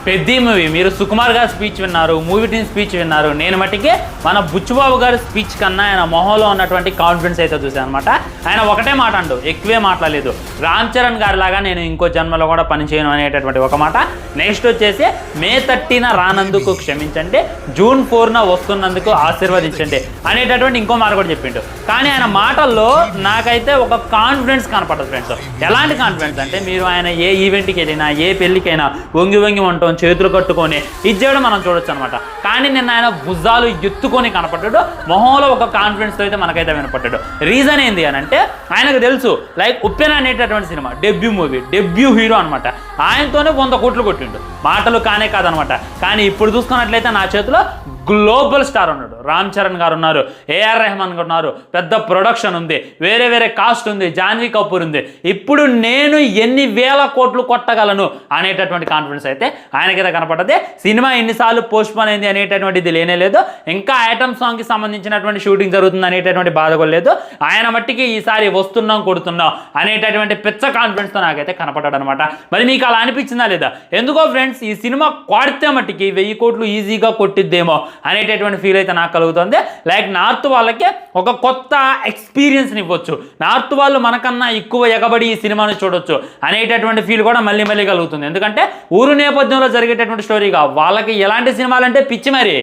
పెద్ద మూవీ మీరు సుకుమార్ గారి స్పీచ్ విన్నారు, మూవీ టీమ్ స్పీచ్ విన్నారు. నేను మట్టికి మన బుచ్చుబాబు గారి స్పీచ్ కన్నా ఆయన మొహంలో ఉన్నటువంటి కాన్ఫిడెన్స్ అయితే చూసాను అనమాట. ఆయన ఒకటే మాట అండు, ఎక్కువే మాట్లాడలేదు. రామ్ చరణ్ గారి లాగా నేను ఇంకో జన్మలో కూడా పనిచేయను అనేటటువంటి ఒక మాట. నెక్స్ట్ వచ్చేసి మే 30న రానందుకు క్షమించండి, జూన్ 4న వస్తున్నందుకు ఆశీర్వదించండి అనేటటువంటి ఇంకో మాట కూడా చెప్పిండు. కానీ ఆయన మాటల్లో నాకైతే ఒక కాన్ఫిడెన్స్ కనపడదు ఫ్రెండ్స్. ఎలాంటి కాన్ఫిడెన్స్ అంటే మీరు ఆయన ఏ ఈవెంట్కి వెళ్ళినా, ఏ పెళ్ళికైనా వంగి వంగి ఉంటాం, చేతులు కట్టుకొని ఇది చేయడం మనం చూడొచ్చు అనమాట. కానీ నిన్న ఆయన భుజాలు ఎత్తుకొని కనపడ్డాడు, మొహంలో ఒక కాన్ఫిడెన్స్తో అయితే మనకైతే వినపడ్డాడు. రీజన్ ఏంది అని అంటే ఆయనకు తెలుసు, లైక్ ఉప్పెన అనేటటువంటి cinema debut movie, debut hero అనమాట. ఆయనతోనే 100 కోట్లు కొట్టిండు. మాటలు కానే కాదనమాట. కానీ ఇప్పుడు చూసుకున్నట్లయితే నా చేతిలో గ్లోబల్ స్టార్ ఉన్నాడు, రామ్ చరణ్ గారు ఉన్నారు, ఏఆర్ రెహమాన్ గారు ఉన్నారు, పెద్ద ప్రొడక్షన్ ఉంది, వేరే వేరే కాస్ట్ ఉంది, జాన్వీ కపూర్ ఉంది. ఇప్పుడు నేను ఎన్ని వేల కోట్లు కొట్టగలను అనేటటువంటి కాన్ఫిడెన్స్ అయితే ఆయనకైతే కనపడ్డది. సినిమా ఎన్నిసార్లు పోస్ట్ పోన్ అయింది అనేటటువంటిది లేనే లేదు. ఇంకా ఐటమ్ సాంగ్కి సంబంధించినటువంటి షూటింగ్ జరుగుతుంది అనేటటువంటి బాధ కూడా లేదు. ఆయన మట్టికి ఈసారి వస్తున్నాం కొడుతున్నాం అనేటటువంటి పిచ్చ కాన్ఫిడెన్స్తో నాకైతే కనపడ్డాడు అనమాట. మరి మీకు అలా అనిపించిందా లేదా? ఎందుకో ఫ్రెండ్స్ ఈ సినిమా కొడితే మట్టికి 1000 కోట్లు ఈజీగా కొట్టిద్దేమో అనేటటువంటి ఫీల్ అయితే నాకు కలుగుతుంది. లైక్ నార్త్ వాళ్ళకి ఒక కొత్త ఎక్స్పీరియన్స్ని ఇవ్వచ్చు, నార్త్ వాళ్ళు మనకన్నా ఎక్కువ ఎగబడి ఈ సినిమాని చూడొచ్చు అనేటటువంటి ఫీల్ కూడా మళ్ళీ మళ్ళీ కలుగుతుంది. ఎందుకంటే ఊరు నేపథ్యంలో జరిగేటటువంటి స్టోరీగా వాళ్ళకి ఎలాంటి సినిమాలంటే పిచ్చి మరి.